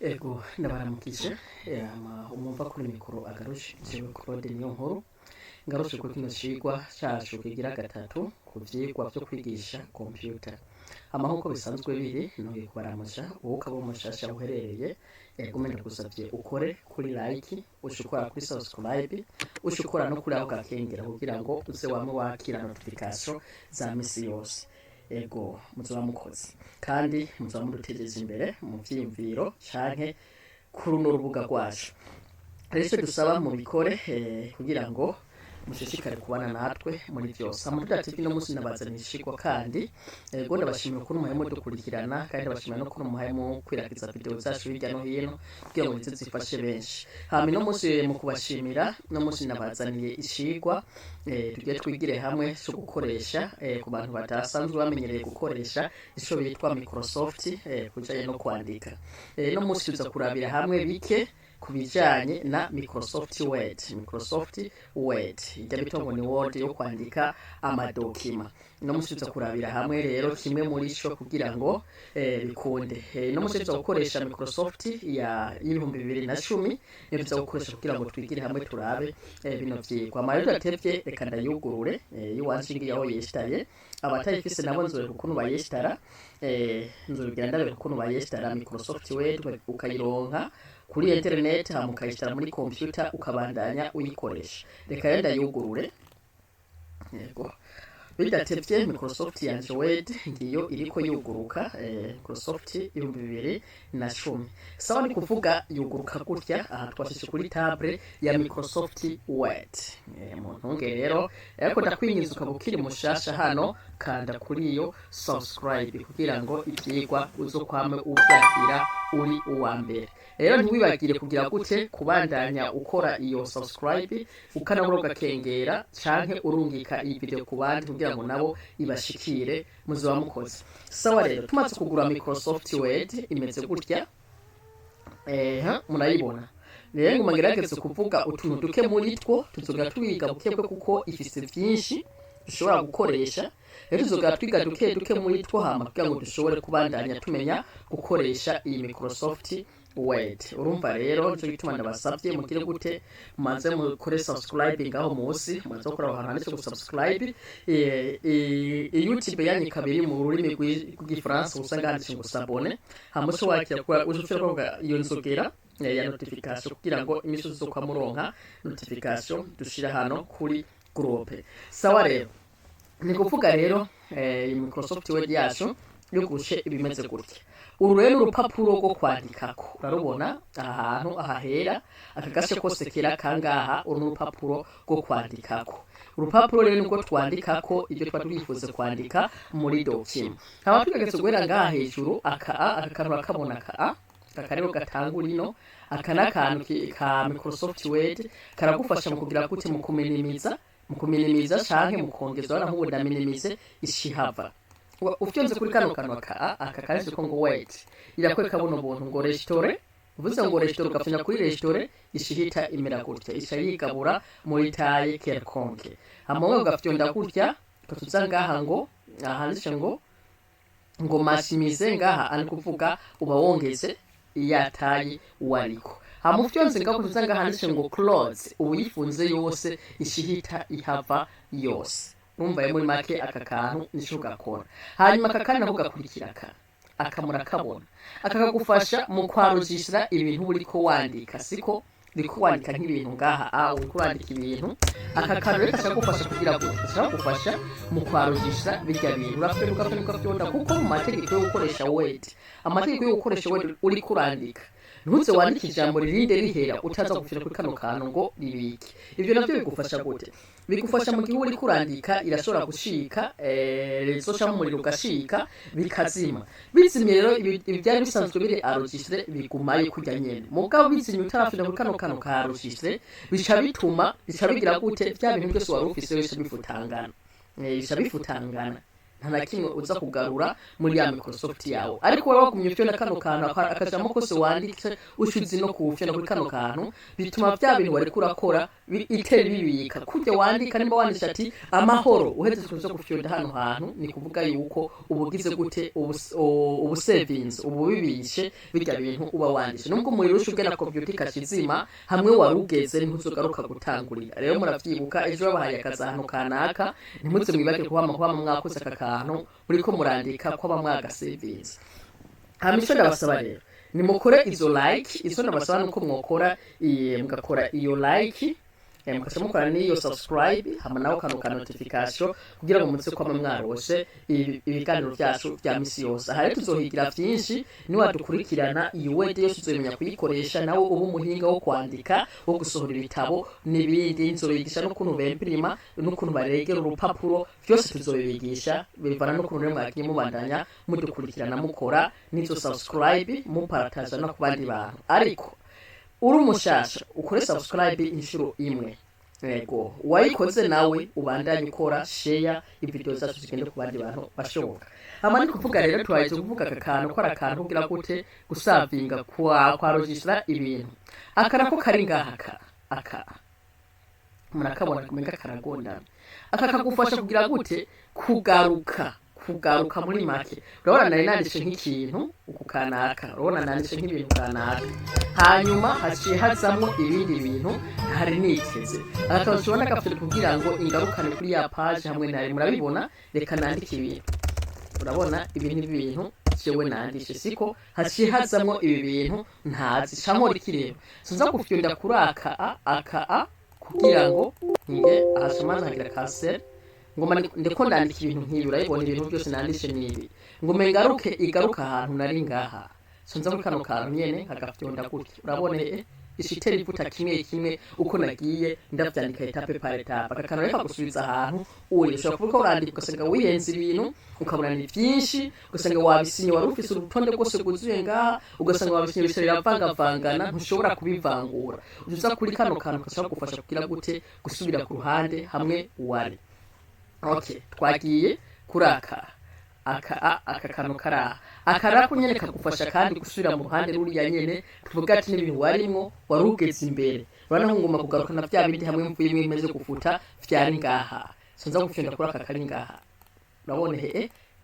Ego ndabaramukije umumva kuri mikoro agarushe jewe Claude Niyonkuru ngarushe kuri kino cigwa cacu kigira gatatu ku vyigwa vyo kwigisha computer nkuko bisanzwe biri ntuye kubaramusha wowe ukaba umushasha uherereye gume ndagusavye ukore kuri like ushukora kuri subscribe ushukora no kuri ako gakengera kugira ngo uze wame wakira notification za misi yose. Ego muzoba mukoze kandi muzoba mudutegereje imbere mu vyiyumviro canke kuri runo rubuga rwacu. Rero dusaba mu bikore kugira ngo mushishikare kubana natwe muri byose. Amududa TV no musi nabazanira ishikwa kandi ego ndabashimira ukuntu muhaye mudukurikirana kandi ndabashimira no kuntu muhaye mu kwiragiza video zacu hirya no hino kugira ngo zifashe benshi. Hama no musi mu kubashimira no musi nabazaniye ishikwa tugiye twigire hamwe cyo gukoresha ku bantu batasanzwe bamenyereye gukoresha ico bitwa Microsoft kujanye no kwandika. No musi tuza kurabira hamwe bike kubijanye na Microsoft Word ijya bitongo ni Word yo kwandika amadokima. No musubiza kurabira hamwe rero kimwe muri cyo kugira ngo bikunde. No musubiza gukoresha Microsoft ya 2010 niyo tuza gukoresha kugira ngo twigire hamwe turabe bino vyigwa. Amarero atevye reka ndayugurure yiwanshingi yaho yestaye abatayifise nabo nzoye ukuntu bayestara nzobigira ndabe ukuntu bayestara Microsoft Word ukayironka kuri internet hamukayistara muri computer ukabandanya uyikoresha. Reka rero ndayugurure. Yego bidatevye Microsoft yanje Word ngiyo iriko yuguruka Microsoft 2010. Sawa ni kuvuga yuguruka gutya aha twashyize kuri table ya Microsoft Word. Muntu rero ariko ndakwinyiza ukabukiri mushasha hano kanda kuri iyo subscribe kugira ngo ivyigwa uzo kwame uvyakira uri uwa mbere. Rero ntiwibagire kugira gute kubandanya ukora iyo subscribe ukanabura gakengera canke urungika iyi video ku bandi kugira ngo nabo ibashikire muzoba mukoze. Sawa rero tumaze kugura Microsoft Word imeze gutya murayibona. Rero ngo magerageze kuvuga utuntu duke muri two tuzoga twiga bukebwe kuko ifise vyinshi dushobora gukoresha. Rero tuzoga twiga duke muri two hama kugira ngo dushobore kubandanya tumenya gukoresha iyi Microsoft Word. Urumva rero cyo gituma ndabasavye mugire gute mumanze mukore subscribe ngaho musi mumanze gukora ahantu handitse subscribe. YouTube yanyu kabiri mu rurimi rw'igifaransa usanga handitse ngo s'abonner hamuso wakira kwa ushobora kuvuga iyo nzogera ya notification kugira ngo imisozi zo kwa muronka notification dushira hano kuri groupe. Sawa rero ni kuvuga rero Microsoft Word yacu yugushe ibimeze gutya. Uru rero urupapuro rwo kwandikako urarubona ahantu ahahera akagashe kose kera kangaha uru urupapuro rwo kwandikako. Urupapuro rero niko twandikako ibyo twatwifuza kwandika muri document. Haba twigeze guhera ngaha hejuru akantu akabona akarero gatangura ino akanakantu ka Microsoft Word karagufasha mu kugira gute mu kuminimiza canke mu kongeza wana nk'ubu ndaminimize ishihava. Ufyonze kuri kano kanwa aka kanise ko ngo Word irakwereka buno buntu ngo restore uvuze ngo restore ugafanya kuri restore ishihita imera gutya ishayigabura muri taye quelconque. Amwe ugafyonda gutya tuza ngaha ngo ahanditse ngo maximize ngaha ani kuvuga uba wongeze iyataye wariko. Hamufyonze ngako tuza ngaha handitse ngo close uyifunze yose ishihita ihava yose. Numva muri make aka kantu nico gakora. Hanyuma aka kantu nako gakurikira akamura kabona akakagufasha mu kwarujishira ibintu uri ko wandika siko liko wandika nk'ibintu ngaha uri kwandika ibintu aka kantu reka kagufasha kugira ngo kagufasha mu kwarujishira bijya bintu urafite kuko mu mategeko yo gukoresha Word amategeko yo gukoresha Word uri kurandika ntuze wandika ijambo ririnde rihera utaza gufira kuri kano kantu ngo ribike. Ivyo navyo bigufasha gute? Bigufasha mu gihe uri kurandika irashobora gushika rezoca mu muriro gashika bikazima. Bizimye rero ibyari bisanzwe biri arojistre bigumaye kujya nyene. Mugabo bizimye utarafira kuri kano kantu ka arojistre bica bigira gute bya bintu byose wari ufise wese bifutangana. Bica bifutangana. nta na kimwe uza kugarura muri ya Microsoft yawe. Ariko wowe wagumye ufite kano kantu akajamo kose wanditse ushize no kuwufyona kuri kano kantu, bituma bya bintu wari kurakora itera bibika. Kujya wandika nimba wandisha ati amahoro uhetse kuza gufyonda hano hantu, ni kuvuga yuko ubugize gute ubu savings ububibishe bijya bintu uba wandisha. Nubwo umuriro ushubwe na computer ikashizima hamwe warugeze ntuzogaruka gutangurira. Rero muravyibuka ejo babahaye akazahano kanaka, ntimuze mwibake kuba mwakoze aka kantu muriko murandika ko bamwaga savings. Hamisho ndabasaba rero nimukore izo like, izo ndabasaba nuko mwokora mugakora iyo like, mukasha mukora n'iyo subscribe hama naho kano notification kugira ngo mutse kwa mwarose ibiganiro byacu bya misi yose. Aha tuzohigira byinshi niwadukurikirana iyo wede yose uzomenya kuyikoresha, nawe ubu muhinga wo kwandika wo gusohora ibitabo n'ibindi. Nzobigisha no kuntu bemprima no kuntu baregera urupapuro, byose tuzobigisha bivana no kuntu mwagiye mubandanya mudukurikirana mukora n'izo subscribe mupartaza no kubandi bantu. Ariko uri umushasha ukore subscribe inshuro imwe, yego wayikoze nawe ubandanye ukora share ivideo zacu zigende ku bandi bantu bashoboka. Hama ni kuvuga rero twaje kuvuga akantu ko arakantu kugira gute gusavinga kwa registra ibintu. Akara ko kari ngaha aka murakabona kumenga karagonda, aka kagufasha kugira gute kugaruka muri make. Urabona nari nandishe nk'ikintu uku kanaka, urabona nandishe nk'ibintu kanaka, hanyuma haciye hazamwo ibindi bintu hari niteze. Akabashobora gafite kugira ngo ingarukane kuri ya page hamwe nari murabibona. Reka nandike ibintu, urabona ibintu jewe nandishe siko haciye hazamwo ibi bintu ntazi camora ikirero. Sinza gufyonda kuri aka kugira ngo nge ahasamaza hagira cancel ngoma ndiko ndandika ibintu nk'ibi. Urabibona ibintu byose nandishe nibi ngoma igaruka ahantu nari ngaha. Sonza muri kano kantu nyene hagafyonda gutya, urabona ishitera ivuta kimwe uko nagiye ndavyandika etape par etape. Akakano reka gusubiza ahantu uri ushobora kuvuga urandika ugasanga wiyenza ibintu ukabona ni byinshi, ugasanga wabisinye wari ufise urutonde rwose guzuye ngaha, ugasanga wabisinye bisharira vangana ntushobora kubivangura. Uza kuri kano kantu kashobora gufasha kugira gute gusubira ku ruhande hamwe wari. Okay, twagiye kuri aka kano akaraku nyene kagufasha kandi gusubira mu ruhande ruriya nyene. Tuvuga ati n'ibintu warimwo warugeze imbere, urana ngoma kugaruka na bya bindi hamwe mvuye imeze gufuta vyari ngaha. Sonza gufyonda kuri aka kari ngaha, urabona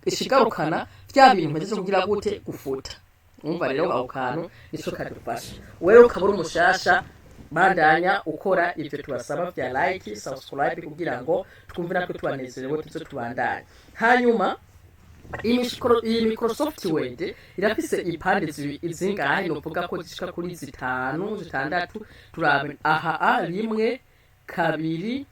ishigarukana bya bintu meze kugira gute gufuta. Umva rero aho kantu nico kadufasha. Wewe ukabura umushasha bandanya ukora ivyo tubasaba vya like subscribe kugira ngo twumve natwe tubanezerewe tuzo tubandanye. Hanyuma iyi Microsoft Word irafise ipande izingahe novuga ko zishika kuri 5 6 turabe aha 1 2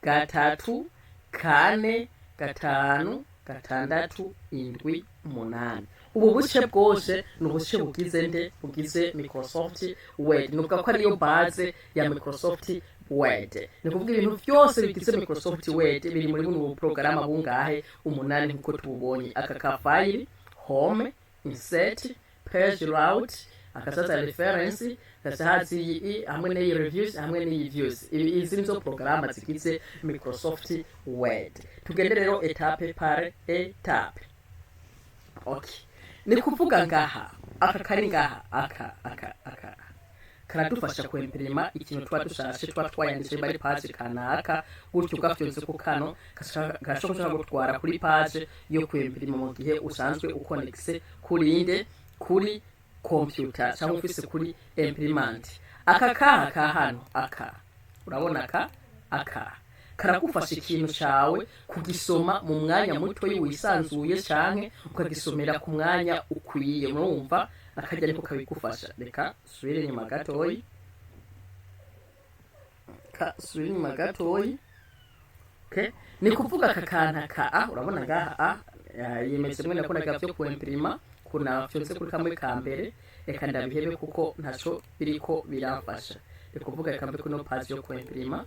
3 4 5 6 7 8. Ubu buce bwose n'ubuce bugize Microsoft Word. Nuvuga ko ariyo base ya Microsoft Word. Ni kuvuga ibintu byose bigize Microsoft Word biri muri buno program bungahe 8 nkuko tubonye. Aka ka file home, insert, page layout, akasaza reference, kasahazi hamwe ne reviews hamwe ne views. Izi nizo program zigize Microsoft Word. Tugende rero etape par etape. Okay, ni kuvuga ngaha aka kari ngaha aka karadufasha kwemprima ikintu twadushashe twayanditse bari page kanaka gutyo ugafyonze ku kano gashobora gutwara kuri page yo kwemprima mu gihe usanzwe uconnecte kuri computer cyangwa ufise kuri imprimant. Aka hano urabona aka karagufasha ikintu cyawe kugisoma mu mwanya muto wisanzuye canke ukagisomera ku mwanya ukwiye. Murumva akajya ariko kabigufasha. Reka subire nyuma gatoyi okay, ni kuvuga kakana urabona ngaha yemeze mwe nakona gafyo ku imprima kuna fyonse kuri kamwe ka mbere. Reka ndabihebe kuko ntaco biriko biramfasha. Rekuvuga kambe kuno page yo ku imprima.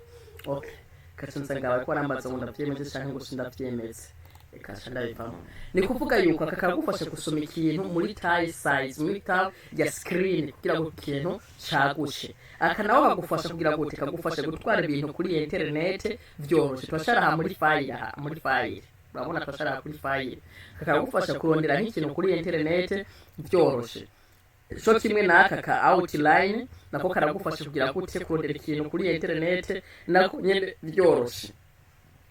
Okay, katunza ngawe ko arambaza ngo ndavyemeze cyangwa ngo sindavyemeze. Ekashanda bivamo. Ni kuvuga yuko akakagufasha gusoma ikintu muri taille size muri taille ya screen kugira ngo ikintu cagushe. Aka nawo bagufasha kugira ngo kagufasha gutwara ibintu kuri internet vyoroshe. Twashara muri file urabona twashara kuri file kakagufasha kurondera nk'ikintu kuri internet byoroshe so kimwe n'aka ka outline nako karagufasha kugira gute kurondera ikintu kuri internet nako nyene byoroshe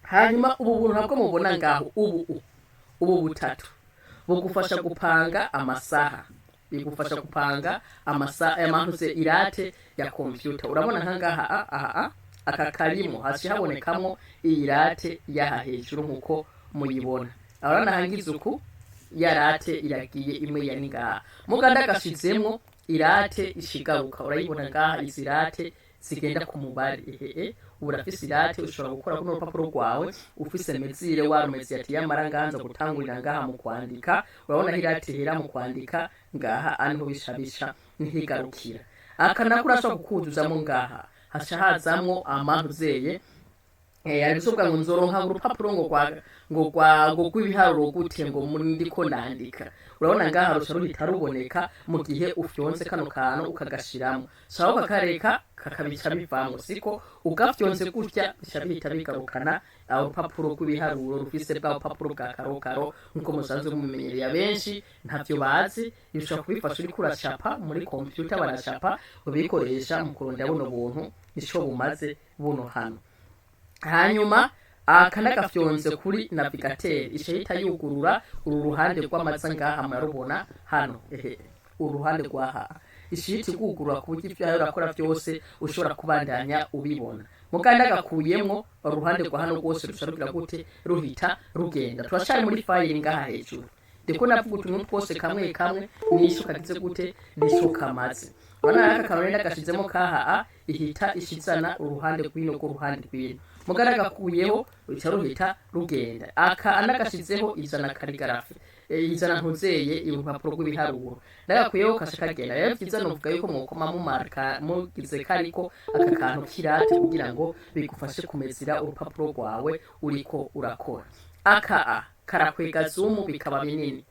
hanyuma ubu buntu nabwo mubona ngaho ubu butatu bugufasha gupanga amasaha bigufasha gupanga amasaha yamantuze irate ya computer urabona nkangaha aka karimo hasi habonekamo irate yaha hejuru nkuko muyibona urabona hangize uku yarate iragiye imwe ya ngaha muganda gashizemo irate ishigaruka urayibona ngaha izirate zigenda ku mubare urafise irate ushobora gukora kuno rupapuro rwawe ufise mezire warumeze ati yamaranganza gutangurira ngaha mu kwandika urabona irate hera mu kwandika ngaha anho bishabisha ntigarukira akanakura ashobora kukuzuzamo ngaha hasha hazamwo amazeye aribisubwa ngo nzoronka urupapuro ngo rw'ibiharuro gute ngo muri ndiko nandika urabona ngaha rusha ruhita ruboneka mu gihe ufyonze kano kantu ukagashiramo saho kakareka kakabica bivamo siko ugafyonze gutya bisha bihita bigarukana urupapuro rw'ibiharuro rufise bwa rupapuro bwa karokaro nkuko musanzwe mumenyereye abenshi ntavyo bazi bishobora kubifasha uri kuracapa muri computer baracapa ubikoresha mu kurondera buno buntu nico bumaze buno hano hanyuma akanagafyonze kuri navigateur ishahita yugurura uru ruhande rw'amaza ngaha marubona hano uruhande rwaha ishiti gugurura ku buryo ibyo yarakora byose ushobora kubandanya ubibona muganda gakuyemo uruhande rwa hano rwose rusharukira gute ruhita rugenda turashari muri file ngaha hejuru ndiko navuga utuntu twose kamwe nisho kagize gute nisho kamaze bana aka kanone gashizemo kaha ihita ishizana uruhande rw'ino ko ruhande rw'ino mugara gakuyeho ruhita rugenda aka anagashizeho izana kaligraphy izana ntuzeye urupapuro rw'ibiharuro ndagakuyeho kashakagenda rero kizana uvuga yuko mukoma mu marka mugize kariko aka kantu kirate kugira ngo bigufashe kumezira urupapuro rwawe uriko urakora aka karakwega zoom bikaba binini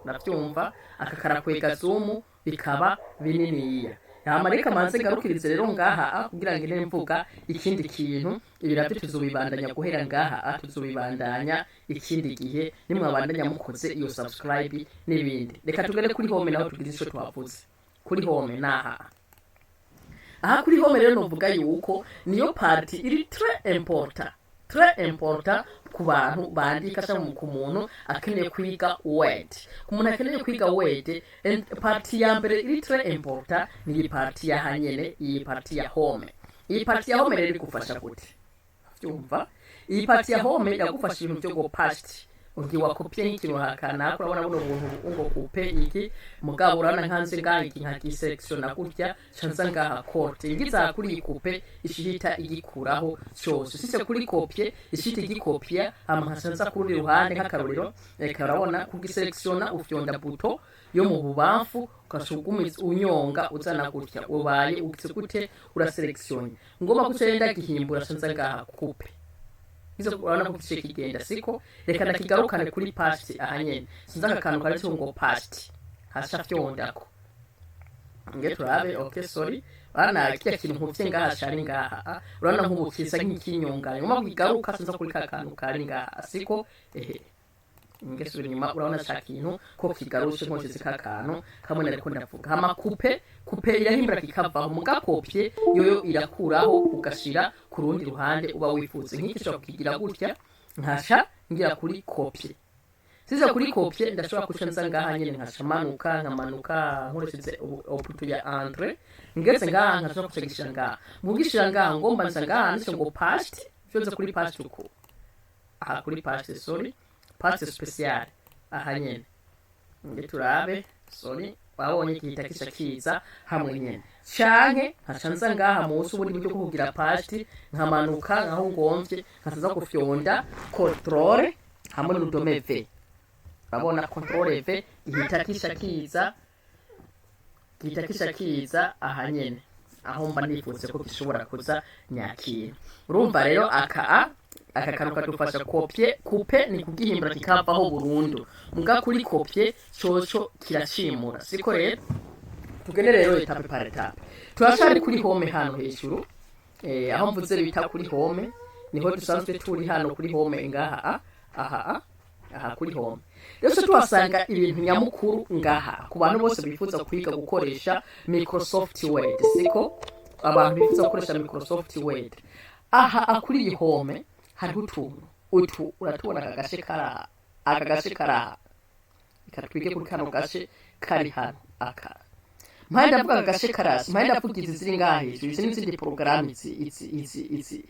navyumva aka karakwega zoom bikaba bininiya yamarika manze garukirize rero ngaha kugira ngo ine mvuga ikindi kintu ibiravyo tuzobibandanya guhera ngaha tuzobibandanya ikindi gihe nimwe abandanya mukoze iyo subscribe n'ibindi reka tugere kuri home naho tugize ico twavuze kuri home naha kuri home rero novuga yuko niyo party iri très important ku bantu bandika cyangwa ku muntu akeneye kwiga word ku muntu akeneye kwiga word party ya mbere iri très important ni party ya hanyene iyi party ya home rero igufasha gute byumva iyi party ya home yagufasha ibintu byo go past ugiwa kopie nk'ikintu hakana urabona buno buntu ngo kupe iki mugabo urana nkanze ngangi nkaki selection nakutya chanza ngaha cote ingiza kuri ikupe ishihita igikuraho cyose sise kuri kopie ishihita igikopia amahanza kuri ruhande nk'akarorero reka urabona kugi selection ufyonda buto yo mu bubamfu ukashugumiza unyonga uzana gutya ubaye ugitse gute ura selection ngoma kucenda gihimbura chanza ngaha kupe izo urabona ko kisheke kigenda siko reka nakigarukane kuri past ahanyene sinzaka kantu kari cyo ngo past hasha fyondako nge turabe okay sorry bana kiya kintu nkuvye ngaha shari ngaha urabona nk'ubukisa nk'ikinyonganya ngoma kugaruka sinza kuri kantu kari ngaha siko nge suri nyuma urabona shakintu ko kigarushe nko kizika kantu kamwe nariko ndavuga hama kupe irahimbura kikavaho mugakopye yoyo irakuraho ugashira ku rundi ruhande uba wifuze nk'iki cyo kugira gutya nkasha ngira kuri kopye siza kuri kopye ndashobora kushanza ngaha nyene nkashamanuka nkamanuka nkoresheje oputu ya Andre ngeze ngaha nkashobora kushigishira ngaha mugishira ngaha ngomba nza ngaha nico ngo past cyoza kuri past uko kuri past sorry past special ahanyene nge turabe sorry wabonye kihita kisha kiza hamwe nyene canke nkacanza ngaha munsi ubundi buryo bwo kugira past nkamanuka nkaho ngomvye nkaza gufyonda control hamwe n'udome V babona control V ihita kisha kiza ahanyene aho mba nifutse ko gishobora kuza nyakira urumva rero aka kantu kadufasha kupe ni kugihimbura kikavaho burundu muga kuri kopye coco kirashimura siko rero tugende rero etape par etape turashari kuri home hano hejuru aho mvuze bita kuri home niho dusanzwe turi hano kuri home ngaha aha kuri home rero tuhasanga ibintu nyamukuru ngaha ku bantu bose bifuza kwiga gukoresha Microsoft Word siko abantu bifuza gukoresha Microsoft Word aha kuri iyi home hariho utu uratubona aka gashe karaha ikatwige kuri kano gashe kari hano mpande ndavuga gashe karasi mpande ndavuga izi ziri ngaha hejuru izi n'izindi porogaramu izi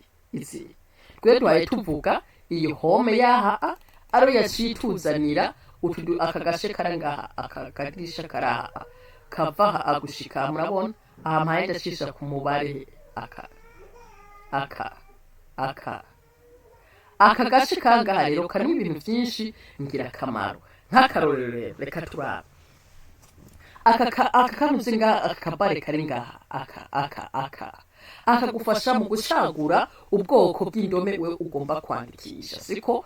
twe twaye tuvuga iyi home yaha aro yacituzanira aka gashe kari ngaha aka kadirisha karaha kava agushika murabona aha mpande ndashisha ku mubare aka gashe kangaha rero karimo ibintu byinshi ngirakamaro nk'akarorero reka turaba aka kanuze ngaha akabare kari ngaha akagufasha mu gucagura ubwoko bw'indome we ugomba kwandikisha siko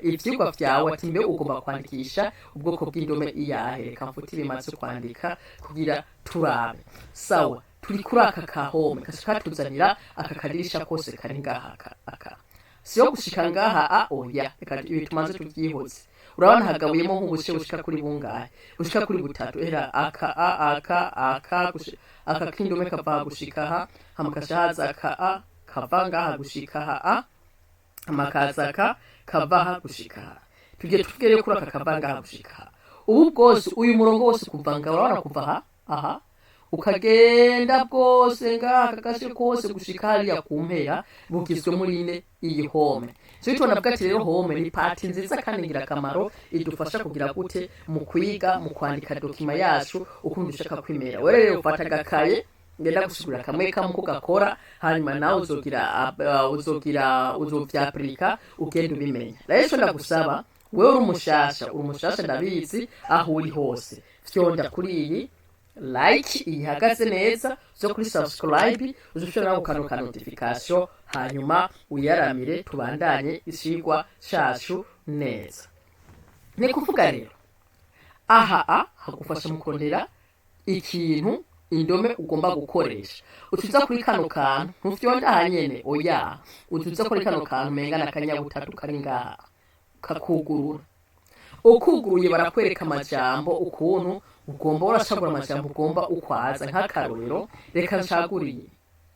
ivyigwa vyawe ati mbe ugomba kwandikisha ubwoko bw'indome iyahe reka mfuti bimaze kwandika kugira turabe sawa turi kuri aka kahome katuzanira aka kadirisha kose kari ngaha siyo gushika ngaha oya reka ibi tumaze tuvyihoze urabona hagabuyemo nk'ubuce bushika kuri bungahe bushika kuri butatu era aka kindome kava gushika hamakashaza kava ngaha gushika amakaza kava gushika tujye tugere kuri aka kava ngaha gushika ubu bwose uyu murongo wose kuvanga urabona kuva ukagenda bwose ngaha kakashe kose gushika hariya kumpera bugizwe muri ine iyi home so bitwa navuga ati rero home ni party nziza kandi ngirakamaro idufasha kugira gute mu kwiga mu kwandika dokima yacu ukundi ushaka kwimera wewe rero ufata gakaye ngenda gusigura kamwe ko gakora hanyuma nawe uzovyaplika ugenda ubimenya rero ndagusaba wewe uri umushasha ndabizi aho uri hose fyonda kuri iyi like ihagaze neza zo kuri subscribe uzushobora gukanuka notification hanyuma uyaramire tubandanye ishigwa shacu neza ni kuvuga rero hagufasha mu kurondera ikintu indome ugomba gukoresha utuza kuri kano kantu ntufyonda hanyene oya utuza kuri kano kantu mengana kanyabutatu kari ngaha kakugurura ukuguruye barakwereka amajambo ukuntu ugomba urashagura amajambo ugomba ukwaza nk'akarorero reka nshaguriye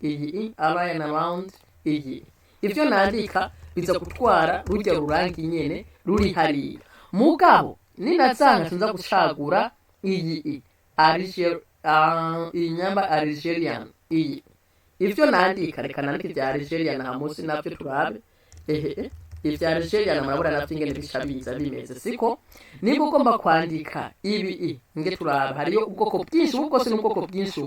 iyi align around iyi ivyo nandika biza gutwara rujya rurangi nyene ruri hariya mugabo ninazanga tunza gucagura iyi inyamba Algerian iyi ivyo nandika reka nandika ibya Algerian hamusi navyo turabe ivya Algerian murabura navyo ingene bishabiza bimeze siko niba ugomba kwandika ibi nge turaba hariyo ubwoko bwinshi ubwose n'ubwoko bwinshi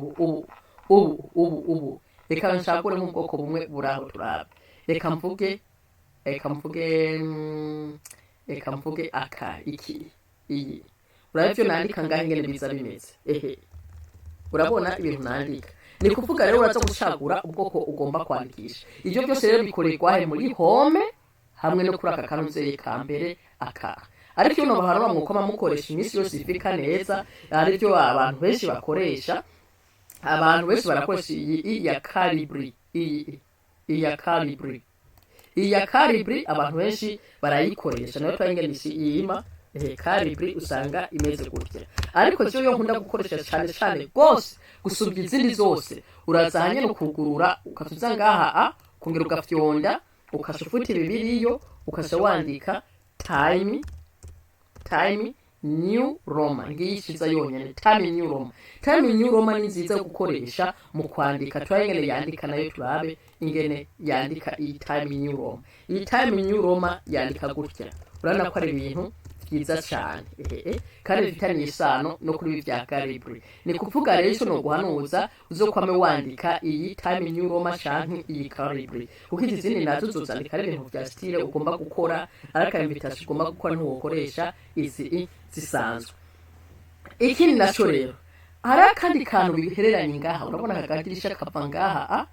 ubu reka nshakure nk'ubwoko bumwe buraho turabe reka mvuge aka iyi urabyo nandika ngahe ingene biza bimeze urabona ibintu nandika ni kuvuga rero uraza gushagura ubwoko ugomba kwandikisha ivyo byose rero bikorerwa muri home hamwe no kuri aka kanuzeye ka mbere ariko iyo baharura mwukoma mukoresha iminsi yose ifika neza aribyo abantu benshi bakoresha barakoresha iyi ya Calibri abantu benshi barayikoresha nayo twangenisha iyima Calibri usanga imeze gutya ariko cyo yo nkunda gukoresha cyane gose gusubya izindi zose uraza hanye no kugurura ukatuza ngaha kongera ugafyonda ukashufuta ibibiriyo ukasha wandika time new roman ngiyishiza yonyene time new roman ni nziza gukoresha mu kwandika twayengene yandika nayo turabe ingene yandika iyi time new roman yandika gutya urana ko ari ibintu byiza cyane kandi bifitanye isano no kuri bya Calibri ni kuvuga rero cyo no guhanuza uzokwame wandika iyi time new roman canke iyi Calibri kuko izindi nazo uzozandika ari ibintu bya style ugomba gukora ariko invitation ugomba gukora ntukoresha izi zisanzwe ikindi naco rero hari kandi kantu bihereranye ngaha urabona kagadirisha kava ngaha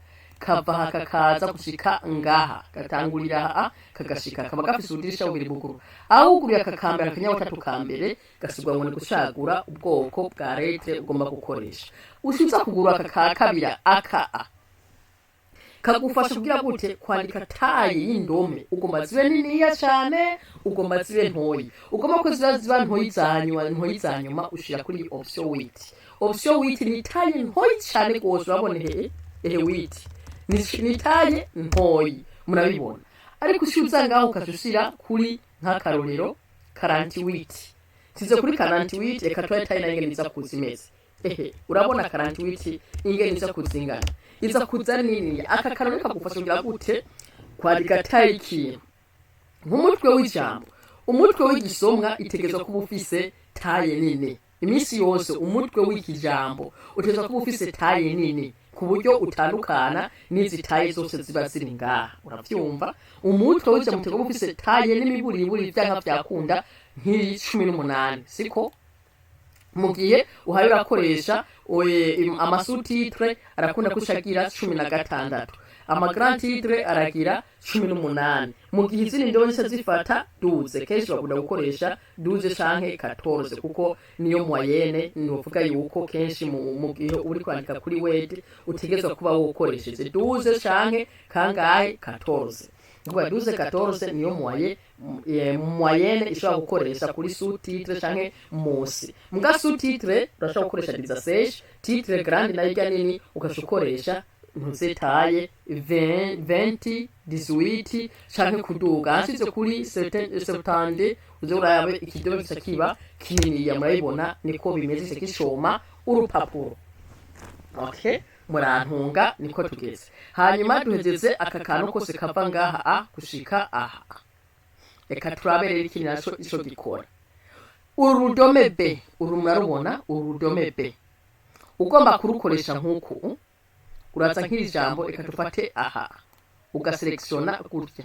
kava kakaza gushika ngaha gatangurira kagashika kaba gafise udirisha bubiri buguru aho uguriye akakambera akanyabutatu kambere gasubwa ngo ni gushagura ubwoko bwa lettre ugomba gukoresha ushiza kugura aka kabira kagufasha kugira gute kwandika taye y'indome ugomba zibe niniya cyane ugomba zibe ntoyi ugomba ko ziba ntoyi zanyuma ushira kuri option wit ni taye ntoyi cyane gose urabona wit ni taye ntoyi murabibona ariko ushyuza ngaho ukashusira kuri nk'akarorero 48 size kuri 48 reka twaye taye nayo ngeniza kuzimeza urabona 48 ingeniza kuzingana iza kuza nini aka karorero kagufasha kugira gute kwandika taye ikintu nk'umutwe w'ijambo umutwe w'igisomwa itegezwa kuba ufise taye nini iminsi yose umutwe w'ikijambo utegezwa kuba ufise taye nini ku buryo utandukana n'izi taye zose ziba ziri ngaha uravyumva umutwe w'ijambo utegezwa kuba ufise taye n'imiburiburi vyanka vyakunda nk'I18 siko mu gihe uhaye urakoresha amasutitre arakunda kushagira 16 ama grand titre aragira 18 mu gihe izindi ndonse zifata 12 kenshi bakunda gukoresha 12 canke 14 kuko niyo moyenne novuga yuko kenshi mu gihe uri kwandika kuri Word utegezwa kuba wokoresheje 12 canke kangahe 14 Ngwa 12-14 niyo moyenne ishobora gukoresha kuri sous-titre canke munsi. Mga sous-titre urashobora gukoresha 16, titre grande nayo ijya nini ukashukoresha ntuzetaye 20, 18 canke kuduga. Anshize kuri 70 uze urabe ikidobo kiba kinini ya murayibona niko bimeze kishoma urupapuro. Okay? Murantunga niko tugeze hanyuma duhezeze aka kantu kose kava ngaha kushika aha reka turabere ikindi naco ico gikora urudome B urumurarubona urudome B ugomba kurukoresha nkuko uraza nk'iri jambo reka tufate aha ugaselectiona gutya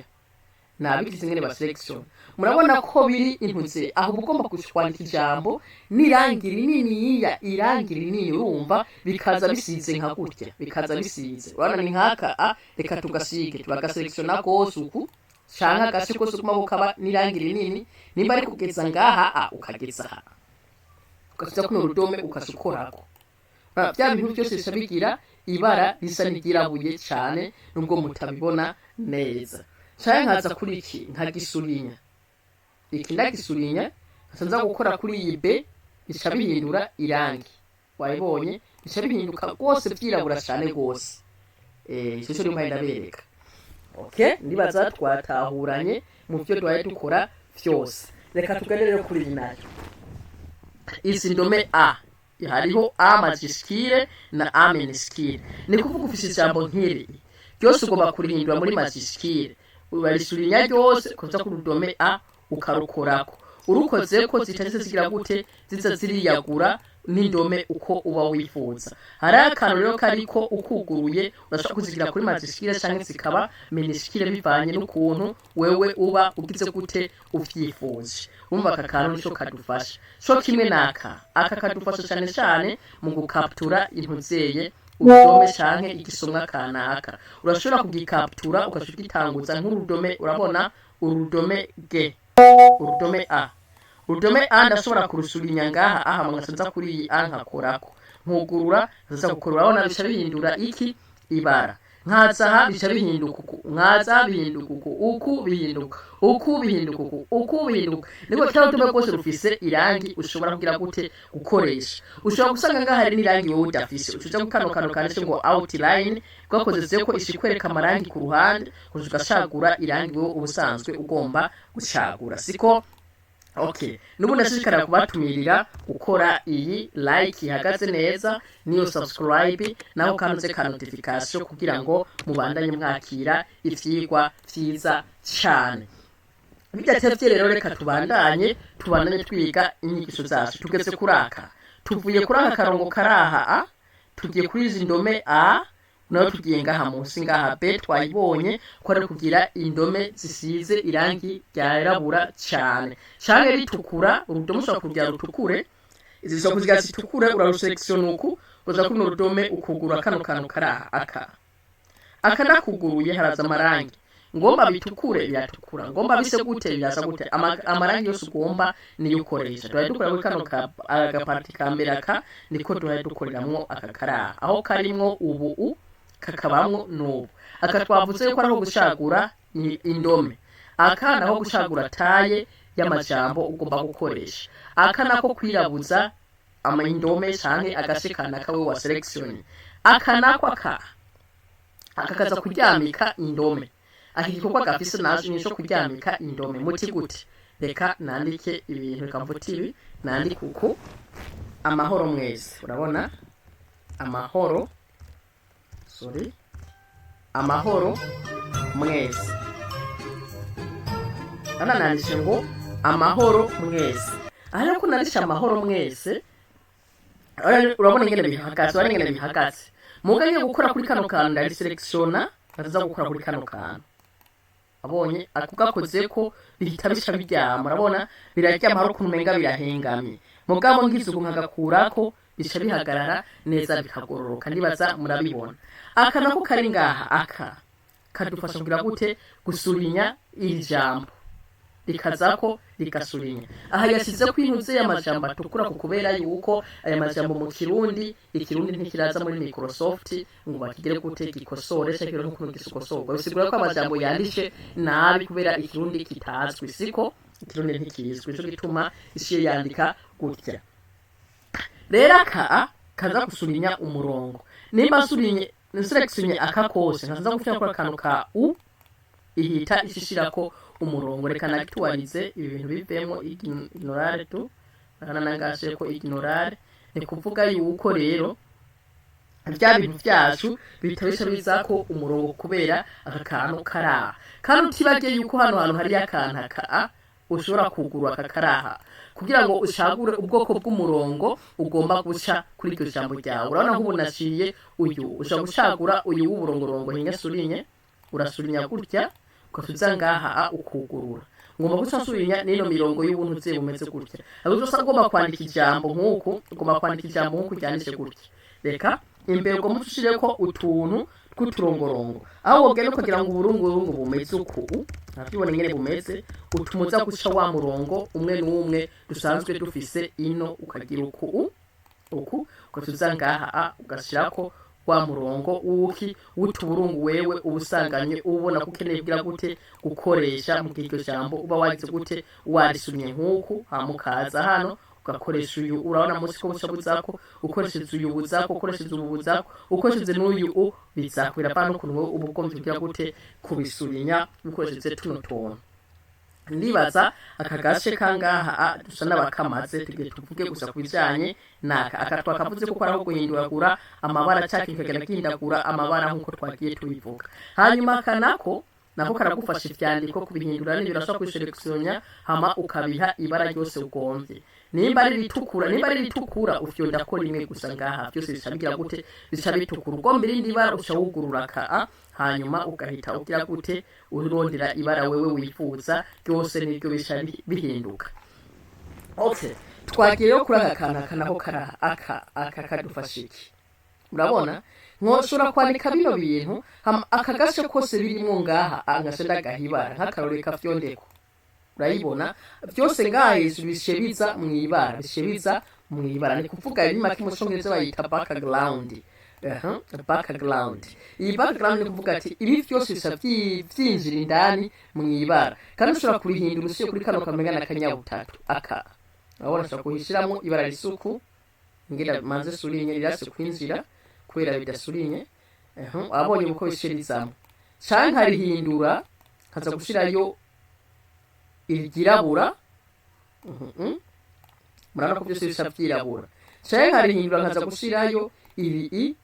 nabigize ngene ba selection murabona ko biri intuze aho ugomba kwandika ijambo nirangira rininiya irangira rinini urumva bikaza bisize nka gutya bikaza bisize urabona ni nkaka reka tugasige tubagaselectiona gose uku canka gase kose kumaboko aba nirangira rinini nimba ari kugeza ngaha ukageza aha ukasubiza kuno rudome ukasukorako bya bintu byose bishabigira ibara risa n'igirabuye cyane nubwo mutabibona neza Chaya nkaza kuri iki nkagisulinya iki ndagisulinya nsanza gukora kuri iyi B bica bihindura irangi wayibonye bica bihinduka rwose byirabura cyane rwose cyo rimwe ndabereka okay ndibaza twatahuranye mu byo dwaye dukora byose reka tuganire kuri iyi nayo izi ndome A hariho A majuscule na A minuscule ni kuvuga ufise ijambo nk'iri byose ugomba kurihindura muri majuscule ubarisulinya ryose kuza ku rudome A ukarukorako urukoze ko zitageze zigira gute ziza ziriyagura n'indome uko uba wifuza hari akantu rero kariko ukuguruye urashobora kuzigira kuri majuscule canke zikaba minuscule bivanye n'ukuntu wewe uba ugize gute uvyifuza umva aka kantu nico kadufasha so kimwe naka aka kadufasha cyane cyane mu gukaptura intuzeye urudome canke igisomwa kanaka urashobora kugikaptura ukashugitanguza nk'urudome urabona urudome G urudome A urudome A ndashobora kurusulinya ngaha aha mwasanza kuri iyi A nkakorako nkugurura zaza gukorura urabona bica bihindura iki ibara nkaza aha bica bihinduka nkaza bihinduka uku bihinduka niko cyangwa tume kose rufise irangi ushobora kugira gute gukoresha ushobora gusanga ngaha hari n'irangi wowe udafise ucuza gukano kanditse ngo outline bwakoze ko ishikwereka amarangi ku ruhande ugashagura irangi wowe ubusanzwe ugomba gushagura siko Okay, nubu nashishikara kubatumirira gukora iyi like ihagaze neza niyo subscribe naho kanuze ka notification kugira ngo mubandanye mwakira ivyigwa vyiza cyane. Bidatevye rero reka tubandanye twiga inyigisho zacu tugeze kuraka. Tuvuye kuraka karongo karaha tugiye kuri izi ndome A naho tugiye ngaha munsi ngaha B twayibonye ko ari kugira indome zisize irangi ryarabura cyane cyane ritukura urudome ushobora kugira rutukure izi zo kuziga zitukure urarusection uku uza kuno rudome ukugura kano kantu karaha aka nakuguruye haraza amarangi ngomba bitukure byatukura ngomba bise gute byasa gute amarangi yose ugomba niyo ukoresha twaye dukora kuri kano agaparti kambere aka niko twaye dukoreramwo aka karaha aho karimwo ubu kakabamwo n'ubu. Aka twavuze yuko ari aho gucagura indome. Aka naho gucagura taye y'amajambo ugomba gukoresha. Aka nako kwirabuza indome canke agace kanaka we wa selection. Aka nako akakaza kuryamika indome. Aha igikorwa gafise naje nico kuryamika indome. Muti gute? Reka nandike ibintu bikamvuta ibi, nandike uku amahoro mwese. Urabona? Amahoro mwese. Ana nandishe ngo amahoro mwese. Aha rero ko nandishe amahoro mwese, urabona ingene bihagaze. Mugaye gukora kuri kano kantu ndari selectiona, ndaza gukora kuri kano kantu. Abonye akugakoze ko bihita bisha biryama. Urabona biraryama hari ukuntu menga birahengamye. Mugabo ngize uko nkagakurako bisha bihagarara neza bikagororoka. Ndibaza murabibona. Aka nako kari ngaha kadufasha kugira gute gusulinya iri jambo. Likazako likasulinya. Aha yasize ko intuze y'amajambo atukura kubera yuko aya majambo mu Kirundi, ikirundi ntikiraza muri Microsoft ngo bakigere gute gikosore cyangwa n'ukuntu gisukosorwa. Bisigura ko amajambo yandishe nabi kubera ikirundi kitazwi. Siko ikirundi ntikirizwe. Cyo gituma isi yandika gutya. Rero kaza gusulinya umurongo. Nimba sulinye selection aka kose nkaza gufya kwa kantu ka u ihita ishishirako umurongo. Reka nagituwarize ibi bintu bivemo ignorare tu nanangashe ko ignorare ni kuvuga yuko rero bya bintu byacu bitabisha bizako umurongo kubera aka kantu karaha. Kandi utibagiye yuko hano hari akanta ushobora kugurwa akakaraha kugira ngo ushagure ubwoko bw'umurongo ugomba guca kuri iryo jambo ryawe. Urabona nk'ubu nashiye uyu ushaka gushagura uyu w'uburongorongo hinga urasulinya gutya ukasubiza ngaha ukugurura. Ngomba guca sulinya nino mirongo y'ubuntu ze bumeze gutya. Ahubwo usa ugomba kwandika ijambo nk'uko ryanditse gutya. Reka imbere ugomba ushireko utuntu tw'uturongorongo. Aho wogenda kugira ngo uburungu bumeze uku nabibona ngene bumeze utumuza guca wa murongo umwe n'umwe dusanzwe dufise ino ukagira uku ukatuza ngaha ugashirako wa murongo w'utuburungu wewe ubusanganye ubona ko ukeneye kugira gute gukoresha mu kiryo jambo uba wagize gute warisumye nk'uku hamukaza hano ugakoresha uyu. Urabona munsi ko bushabuzako ukoresheje uyu buzako ukoresheje ubuzako ukoresheje n'uyu bizakwira pa no kunwe ubugomvye kugira gute kubisulinya ukoresheje tuno tontu. Ndibaza akagashe kangaha dusa n'abakamaze tuvuge gusa kubijanye naka twakavuze ko araho guhinduragura amabara cyake kagenda gihindagura amabara nkuko twagiye tubivuga. Hanyuma nako karagufasha ivyandiko kubihindura n'ibirasha kwiseleksyonya hama ukabiha ibara ryose ugomvye. Nimba ari ritukura ufyonda ko rimwe gusa ngaha byose bishabigira gute bishabitukura. Ugomba irindi bara ushawugurura hanyuma ugahita ugira gute urondera ibara wewe wifuza byose nibyo bihinduka. Okay, twagiye yo kuri aka naho kadufasha iki? Urabona nkoshora kwandika bino bintu akagashe kose birimo ngaha angashenda gahibara nk'akaroreka fyondeko. Urayibona byose ngaha bishebiza mu ibara ni kuvuga ibima kimushongereza bayita background. Background. Iyi background ni kuvuga ati ibi byose byinjira indani mu ibara. Kandi ushobora kurihindura usiye kuri kano kamenya nakanyabutatu urabona ushobora kuhishiramo ibara risuku ngira manze sulinye rirase kwinjira kubera bidasulinye. Abonye uko bishirizamo canke harihindura kaza gushirayo irigirabura. Murana ko byose bishabyirabura. Canke harihindura kaza gushirayo ibi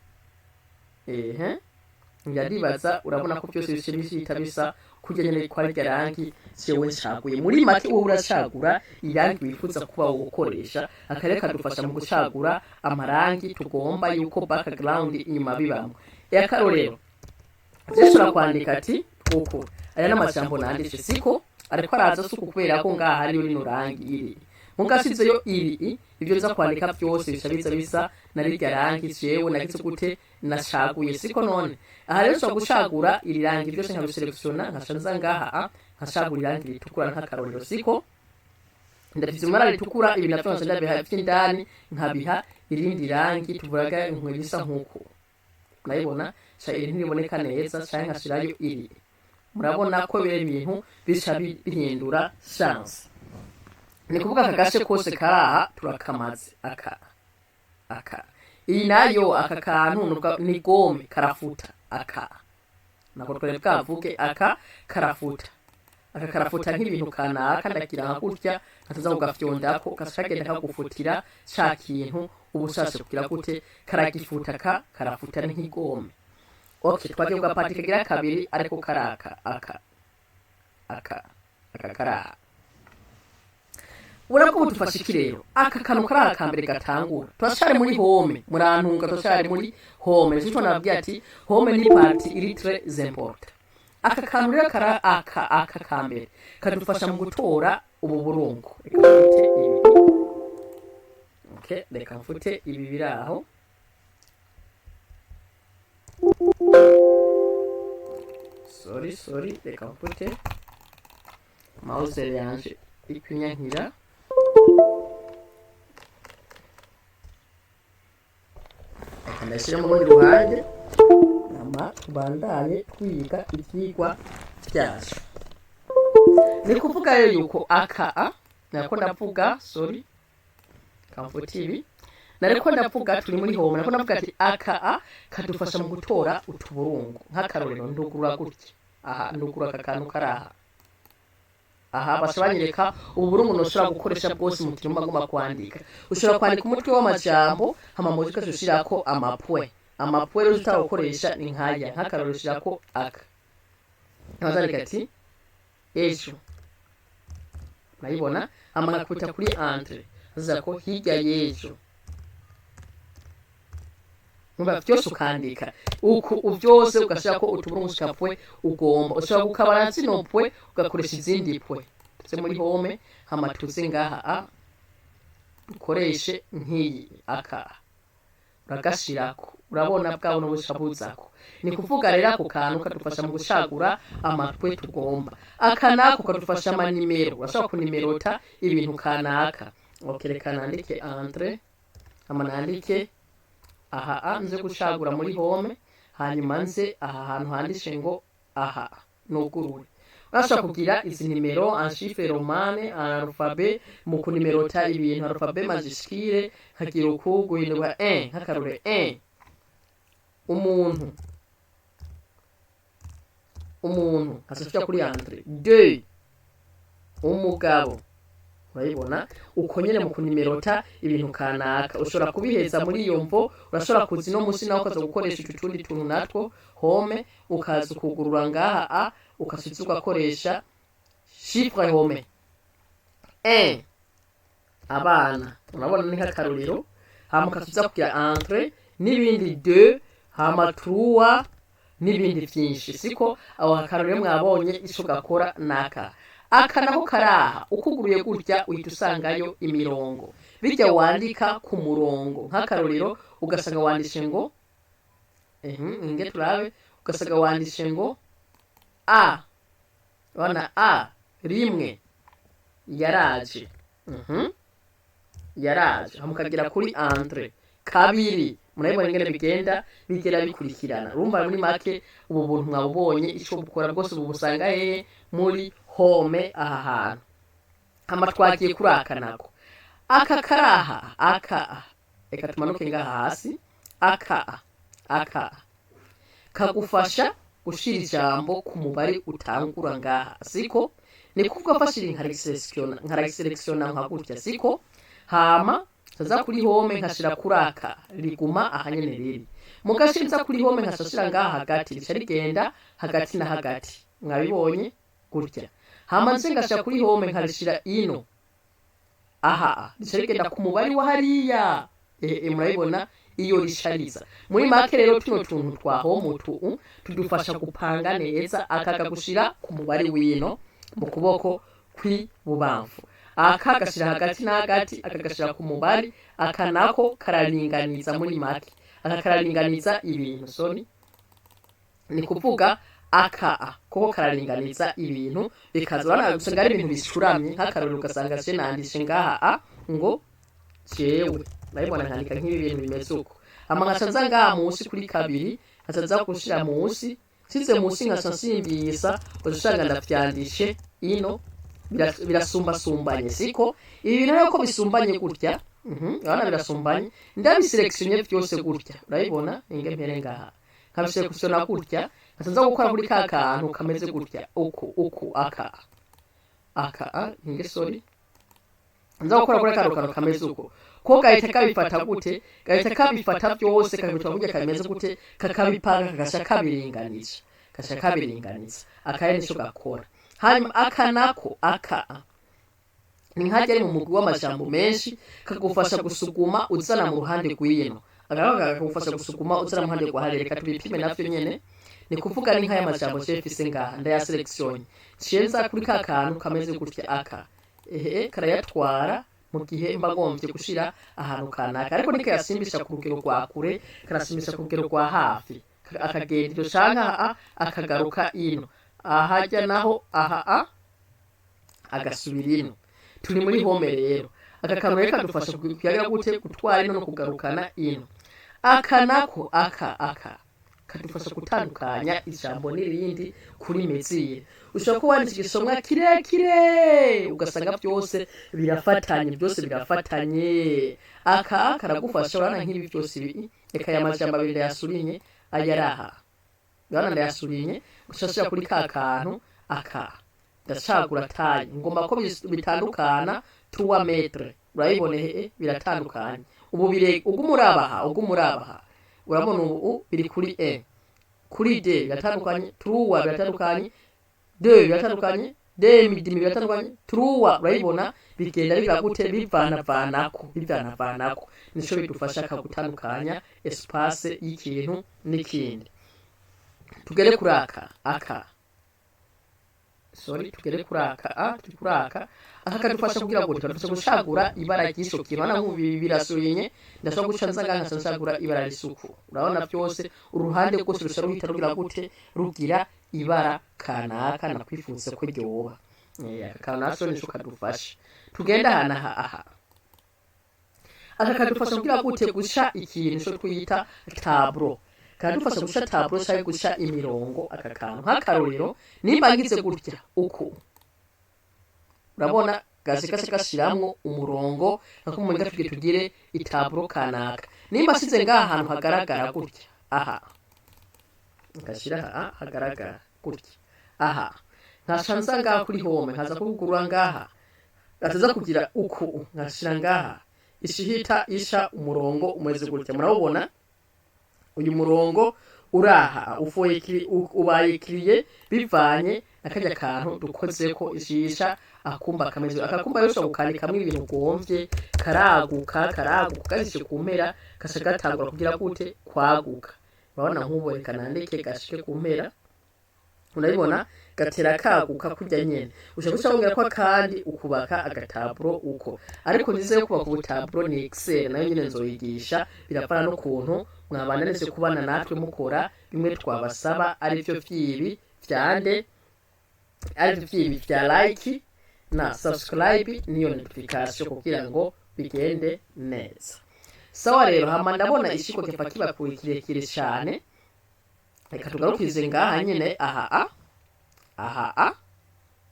Ngadibaza urabona ko byose bishimishita bisa kugenera kwa ryarangi cyewe nshaguye. Muri make wowe urashagura irangi wifuza kuba wokoresha akareka dufasha mu gushagura amarangi tugomba yuko background inyuma bibamwe. Akarorero byashobora kwandika ati kuko aya n'amajambo nandishe siko ariko araza suku kubera ko ngaha hari rino rangi iri mugasizeyo iri ibyo nza kwandika byose bishabiza bisa nari ryarangi cyewe nagize gute nashaguye siko none. Aha rero cyo gushagura iri rangi byose nkabiseleksiona nkashanza ngaha nkashagura irangi ritukura nk'akarorero siko ndafite umara ritukura ibi navyo ndabiha by'indani nkabiha irindi rangi tuvuraga inkwe bisa nkuko murabibona ca iri ntibiboneka neza canke nkashirayo iri, murabona ko biri ibintu bica bihindura chance. Ni kuvuga aka gace kose karaha turakamaze aka iyi nayo aka kantu ni gome karafuta aka nako twere bwavuge aka karafuta nk'ibintu kanaka ndagira nka gutya ataza kugafyondako kashagenda kagufutira ca kintu ubushatse kugira gute karagifuta karafuta nk'igome. Okay, twagiye kugapati kagira kabiri ariko karaka aka karaha. Urabwo budufasha iki rero? Aka kantu karaha kambere gatangura turashare muri home, murantunga turashare muri home. Nico nababwiye ati home ni parti iri très important. Aka kantu rero aka kambere kadufasha mu gutora ubu burungu. Reka mfute ibi biraho. Sorry, reka mfute mouse yanje ikunyankira. Ndashira mu rundi ruhande tubandanye twiga ivyigwa vyacu. Ni kuvuga rero yuko aka nako ndavuga kamfuta ibi nariko ndavuga turi muri home, nariko ndavuga ati aka kadufasha mu gutora utuburungu nk'akarorero ndugurura gutya ndugura aka kantu karaha bashobanyereka uburungu noshobora gukoresha bwose mu kirimo agomba kwandika. Ushobora kwandika umutwe w'amajambo hama mu gika ushirako amapwe rero utakoresha ni nkaya nk'akarorero ushirako aka nkazandika ati ejo, urayibona hama ngakwita kuri entre azako hirya y'ejo. Numva byose ukandika uku byose ugashaka ko utuburungu ushikapwe ugomba ushobora gukabana zinopwe ugakoresha izindi pwe. Tuze muri home hama tuze ngaha ukoreshe nk'iyi aka uragashirako, urabona bwawe n'ubushabuzako. Ni kuvuga rero ako kantu kadufasha mu gushagura amatwe tugomba. Aka nako kadufasha amanimero, urashobora kunimerota ibintu kanaka. Reka nandike entre hama nandike nze gushagura muri home, hanyuma nze aha hantu handishe ngo nugurure. Urashobora kugira izi nimero en chiffre romane en alphabet mu kunimerota ibintu alphabet majuscule nkagira guhindura nk'akarore umuntu asashya kuri entre 2 umugabo. Urayibona uko nyene mu kunimerota ibintu kanaka ushobora kubiheza muri iyo mvo. Urashobora kuzi no musi naho ukaza gukoresha utundi tuntu natwo home ukaza kugurura ngaha ukasubiza ugakoresha chiffre home abana. Urabona ni nk'akarorero hama ukasubiza kugira entre n'ibindi 2 hama 3 n'ibindi vyinshi siko aho akarorero mwabonye ico gakora naka. Aka naho karaha ukuguruye gutya uhita usangayo imirongo bijya wandika ku murongo nk'akarorero ugasanga wandishe ngo nge turabe ugasanga wandishe ngo wana rimwe yaraje hamukagira kuri entre kabiri. Murabibona ingene bigera bikurikirana. Urumva muri make ubu buntu mwabubonye ico bukora bwose ubu busanga muri home aha hantu. Hama twagiye kuri aka nako aka karaha reka tumanuke ngaha hasi. aka kagufasha gushira ijambo ku mubare utangura ngaha siko. Ni kuvuga fashira nka selection nka gutya siko. Hama taza kuri home nkashira kuri aka riguma ahanyene riri mugashiriza kuri home nkashira ngaha hagati rica rigenda hagati na hagati. Mwabibonye gutya. Hama nse ngashira kuri home nkarishira ino rica rigenda ku mubare wa hariya. Murabibona iyo rishariza muri make rero tuno tuntu twa home tudufasha gupanga neza. Aka gushira ku mubare wino mu kuboko kwi bubamfu, aka gashira hagati na hagati, akagashira ku mubare. Aka nako kararinganiza muri make, aka kararinganiza ibintu ni kuvuga aka koko kararinganiza ibintu bikazana gusanga ari ibintu bishuramye. Nk'akarorero ugasanga je nandishe ngaha ngo jewe. Urabibona nkandika nk'ibi bintu bimeze uko. hama nkaca nza ngaha munsi kuri kabiri nkaca nza gushira munsi size munsi nkaca nsimbisa usanga ndavyandishe ino birasumbasumbanye siko ibi bintu rero ko bisumbanye gutya urabona birasumbanye ndabiselection byose gutya urabibona inge mpere ngaha nkabiselection gutya nkaza gukora kuri ka kantu kameze gutya uku aka inge sorry nza gukora kuri kantu kameze uko ko gahita kabifata gute gahita kabifata byose kabifata gutya kameze gute kakabipanga kagasha kabiringaniza akaye nico gakora hanyuma aka nako ni nkajya ari mu mugwi w'amajambo menshi kagufasha gusuguma uzana mu ruhande rw'ino kagufasha gusuguma uzana mu ruhande rwa hariya reka tubipime navyo nyene ni kuvuga ni nk'aya majambo jefise ngaha ndaya selection cienza kuri ka kantu kameze gutya karayatwara mu gihe mba ngombye gushira ahantu kanaka ariko niko yasimbisha ku rugero rwa kure karasimbisha ku rugero rwa hafi akagenda iryo canka akagaruka ino ahajya naho agasubira ino turi muri home rero aka kantu reka kadufasha kuyagira gute gutwara ino no kugarukana ino aka nako kadufasha gutandukanya ijambo n'irindi kuri mezire ushobora kuba wandika igisomwa kirekire ugasanga byose birafatanye aka karagufasha urana nk'ibi byose ibi reka aya majambo abiri ndayasurinye ayaraha urabona ndayasurinye gushashira kuri ka kantu ndacagura tayi ngomba ko bitandukana 3 metre urayibone biratandukanye ubu ugumurabaha urabona ubu biri kuri kuri D biratandukanye 3 biratandukanye 2 biratandukanye midimi biratandukanye 3 urayibona bigenda biva gute bivanavanako nico bidufasha gutandukanya espace y'ikintu n'ikindi tugere kuri tugere kuri aka kadufasha kugira ngo kadufasha gushagura ibara ry'isho kintu na nkubi birasurinye ndashaka guca nzanga nshagura ibara risuku urabona byose uruhande rwose rusharuhita rugira gute rugira ibara kanaka nakwifuza ko ryoba kanasho nico kadufasha tugenda aha aka kadufasha kugira gute guca ikintu cyo twita tableau kadufasha guca tableau cyangwa guca imirongo aka kantu nk'akarorero nimba ngize gutya uku urabona gashiramwo umurongo nako mu ngafike tugire itableau kanaka nimba size ngaha ahantu hagaragara gutya ngashira hagaragara gutya nkashanza ngaha kuri home nkaza kugurura ngaha gataza kugira uku nkashira ngaha ishihita isha umurongo umeze gutya murabona uyu murongo uraha ubaye kiriye bivanye akajya kantu dukoze ko ishisha akumba kameze akakumba yose gukandikamwe ibintu gomvye karaguka gashishe ku mpera gashagatangura kugira gute kwaguka babona nk'uborekana ndeke gashike ku mpera unabibona gatera kaguka kujya nyene ushaka gushaka ko kandi ukubaka agataburo uko ariko nize yo kubaka ubutaburo ni Excel nayo nyene nzoyigisha birapana no kuntu mwabana nese kubana natwe mukora bimwe twabasaba ari byo vyibi vyande ari byo vyibi vya like na subscribe niyo notification kugira ngo bigende neza sawa rero hama ndabona ishiko kifa kiba kirekire cyane reka tugarukize ngaha nyene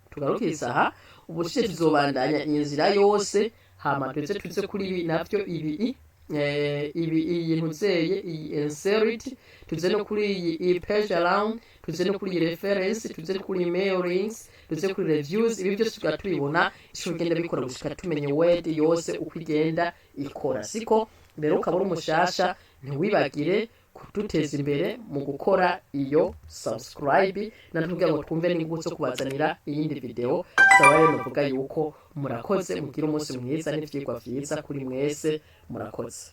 tugarukiza aha ubushye tuzobandanya inzira yose hama tuze kuri ibi navyo ibi nuzeye insert tuze no kuri iyi page around tuze no kuri reference tuze kuri mailings tuze kuri reviews ibi byose tugatubibona ishobora kugenda bikora gushika tumenye word yose uko igenda ikora siko rero ukabura umushasha ntiwibagire kuduteza imbere mu gukora iyo subscribe natubwira ngo twumve n'ingutso kubazanira iyindi video sawa rero novuga yuko murakoze mugira umunsi mwiza n'ivyigwa vyiza kuri mwese murakoze.